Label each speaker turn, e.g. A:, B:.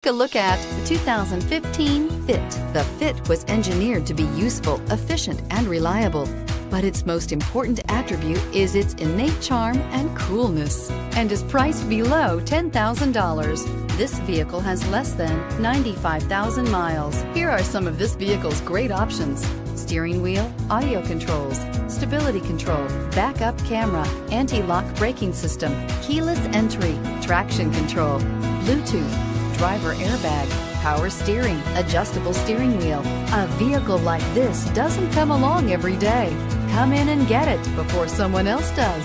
A: Take a look at the 2015 Fit. The Fit was engineered to be useful, efficient, and reliable. But its most important attribute is its innate charm and coolness, and is priced below $10,000. This vehicle has less than 95,000 miles. Here are some of this vehicle's great options: steering wheel audio controls, stability control, backup camera, anti-lock braking system, keyless entry, traction control, Bluetooth, driver airbag, power steering, adjustable steering wheel. A vehicle like this doesn't come along every day. Come in and get it before someone else does.